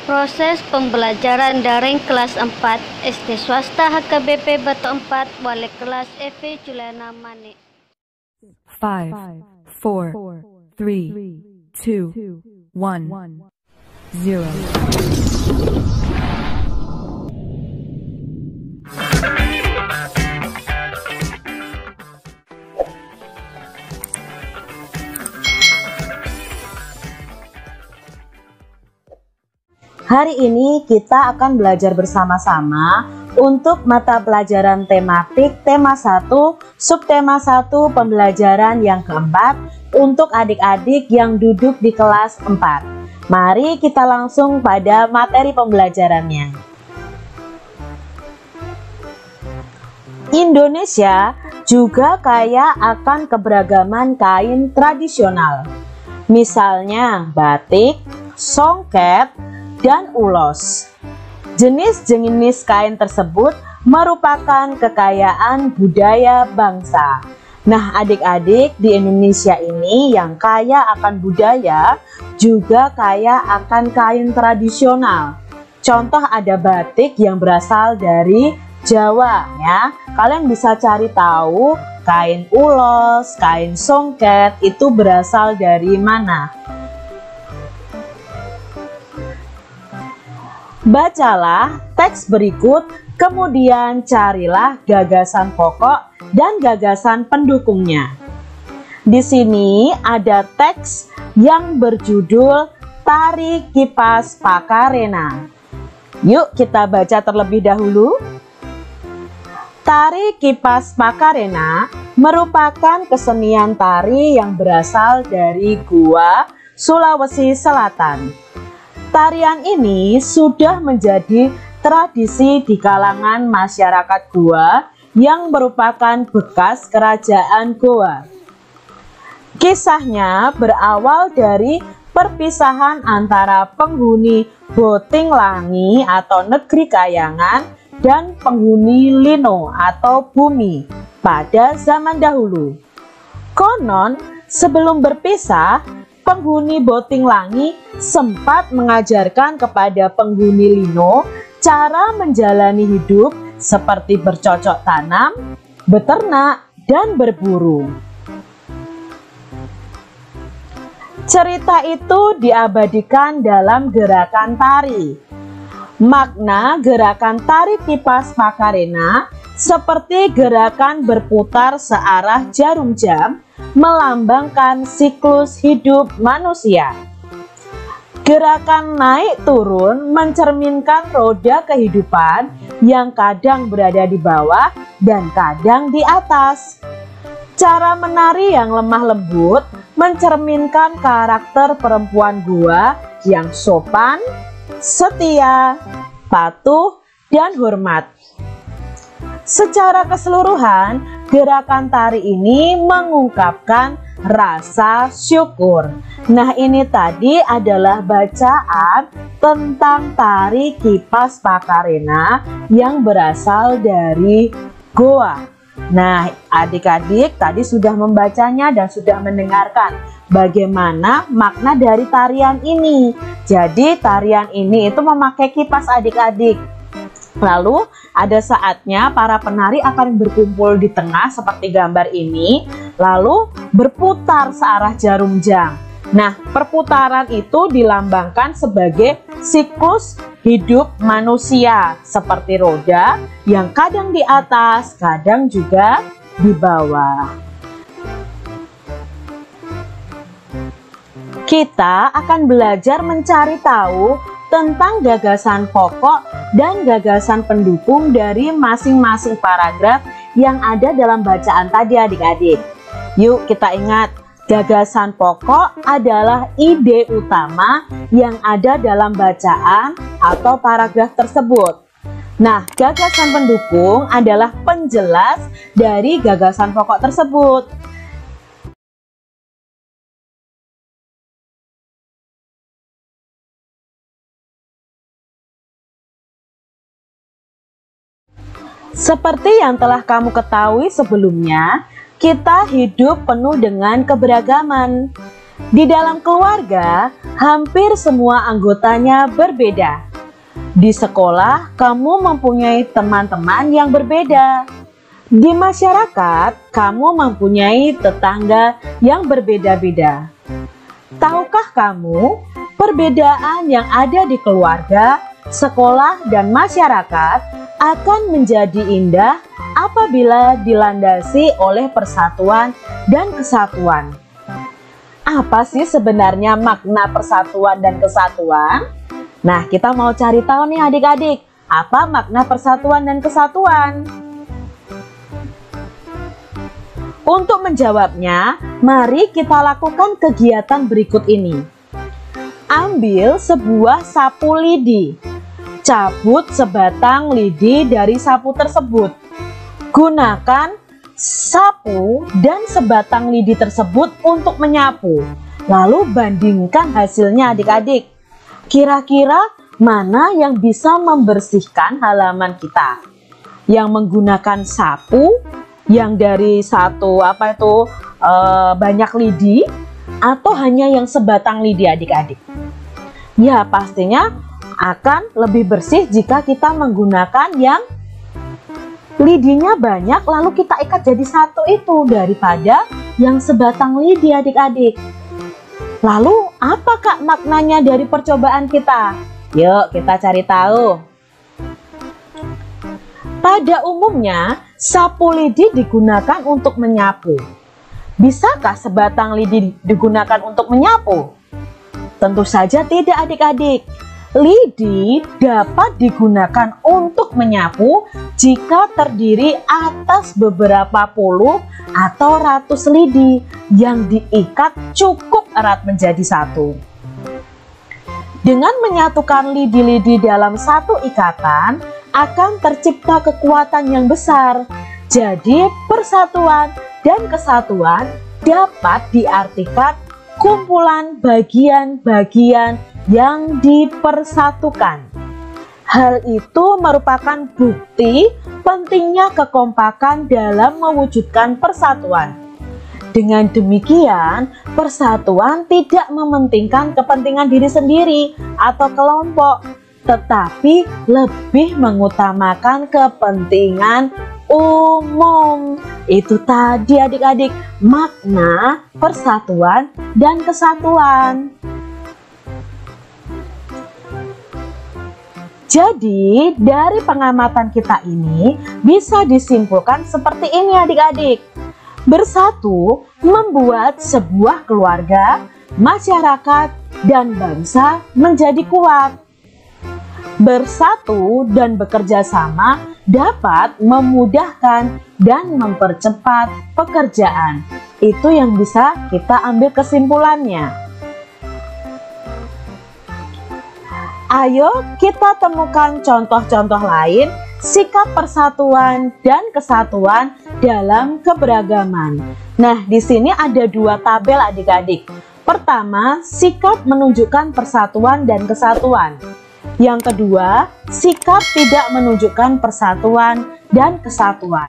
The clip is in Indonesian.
Proses pembelajaran daring kelas 4 SD swasta HKBP Batu 4 wali kelas Evi Juliana Manik. 5, 4, 3, 2, 1, 0. Hari ini kita akan belajar bersama-sama untuk mata pelajaran tematik tema 1, subtema 1 pembelajaran yang keempat untuk adik-adik yang duduk di kelas 4. Mari kita langsung pada materi pembelajarannya. Indonesia juga kaya akan keberagaman kain tradisional. Misalnya batik, songket, dan ulos. Jenis-jenis kain tersebut merupakan kekayaan budaya bangsa. Nah, adik-adik di Indonesia ini yang kaya akan budaya juga kaya akan kain tradisional. Contoh ada batik yang berasal dari Jawa ya. Kalian bisa cari tahu kain ulos, kain songket itu berasal dari mana. Bacalah teks berikut, kemudian carilah gagasan pokok dan gagasan pendukungnya. Di sini ada teks yang berjudul Tari Kipas Pakarena. Yuk kita baca terlebih dahulu. Tari Kipas Pakarena merupakan kesenian tari yang berasal dari Goa, Sulawesi Selatan. Tarian ini sudah menjadi tradisi di kalangan masyarakat Goa yang merupakan bekas kerajaan Goa. Kisahnya berawal dari perpisahan antara penghuni Boting Langi atau negeri kayangan dan penghuni Lino atau bumi pada zaman dahulu. Konon sebelum berpisah, penghuni Boting Langi sempat mengajarkan kepada penghuni Lino cara menjalani hidup seperti bercocok tanam, beternak, dan berburu. Cerita itu diabadikan dalam gerakan tari. Makna gerakan tari kipas Pakarena seperti gerakan berputar searah jarum jam melambangkan siklus hidup manusia. Gerakan naik turun mencerminkan roda kehidupan yang kadang berada di bawah dan kadang di atas. Cara menari yang lemah lembut mencerminkan karakter perempuan Goa yang sopan, setia, patuh, dan hormat. Secara keseluruhan, gerakan tari ini mengungkapkan rasa syukur. Nah, ini tadi adalah bacaan tentang tari kipas Pakarena yang berasal dari Goa. Nah, adik-adik tadi sudah membacanya dan sudah mendengarkan bagaimana makna dari tarian ini. Jadi, tarian ini itu memakai kipas adik-adik. Lalu ada saatnya para penari akan berkumpul di tengah seperti gambar ini, lalu berputar searah jarum jam. Nah, perputaran itu dilambangkan sebagai siklus hidup manusia seperti roda yang kadang di atas, kadang juga di bawah. Kita akan belajar mencari tahu tentang gagasan pokok dan gagasan pendukung dari masing-masing paragraf yang ada dalam bacaan tadi adik-adik. Yuk kita ingat, gagasan pokok adalah ide utama yang ada dalam bacaan atau paragraf tersebut. Nah, gagasan pendukung adalah penjelas dari gagasan pokok tersebut. Seperti yang telah kamu ketahui sebelumnya, kita hidup penuh dengan keberagaman. Di dalam keluarga, hampir semua anggotanya berbeda. Di sekolah, kamu mempunyai teman-teman yang berbeda. Di masyarakat, kamu mempunyai tetangga yang berbeda-beda. Tahukah kamu, perbedaan yang ada di keluarga, sekolah, dan masyarakat akan menjadi indah apabila dilandasi oleh persatuan dan kesatuan. Apa sih sebenarnya makna persatuan dan kesatuan? Nah, kita mau cari tahu nih adik-adik, apa makna persatuan dan kesatuan? Untuk menjawabnya, mari kita lakukan kegiatan berikut ini. Ambil sebuah sapu lidi. Cabut sebatang lidi dari sapu tersebut. Gunakan sapu dan sebatang lidi tersebut untuk menyapu. Lalu bandingkan hasilnya adik-adik. Kira-kira mana yang bisa membersihkan halaman kita? Yang menggunakan sapu, yang dari banyak lidi, atau hanya yang sebatang lidi adik-adik? Ya, pastinya akan lebih bersih jika kita menggunakan yang lidinya banyak lalu kita ikat jadi satu itu daripada yang sebatang lidi adik-adik. Lalu apa Kak maknanya dari percobaan kita? Yuk kita cari tahu. Pada umumnya sapu lidi digunakan untuk menyapu. Bisakah sebatang lidi digunakan untuk menyapu? Tentu saja tidak adik-adik. Lidi dapat digunakan untuk menyapu jika terdiri atas beberapa puluh atau ratus lidi yang diikat cukup erat menjadi satu. Dengan menyatukan lidi-lidi dalam satu ikatan, akan tercipta kekuatan yang besar. Jadi persatuan dan kesatuan dapat diartikan kumpulan bagian-bagian yang dipersatukan. Hal itu merupakan bukti pentingnya kekompakan dalam mewujudkan persatuan. Dengan demikian, persatuan tidak mementingkan kepentingan diri sendiri atau kelompok, tetapi lebih mengutamakan kepentingan umum. Itu tadi adik-adik makna persatuan dan kesatuan. Jadi, dari pengamatan kita ini bisa disimpulkan seperti ini adik-adik. Bersatu membuat sebuah keluarga, masyarakat, dan bangsa menjadi kuat. Bersatu dan bekerja sama dapat memudahkan dan mempercepat pekerjaan. Itu yang bisa kita ambil kesimpulannya. Ayo kita temukan contoh-contoh lain sikap persatuan dan kesatuan dalam keberagaman. Nah, di sini ada dua tabel adik-adik. Pertama, sikap menunjukkan persatuan dan kesatuan. Yang kedua, sikap tidak menunjukkan persatuan dan kesatuan.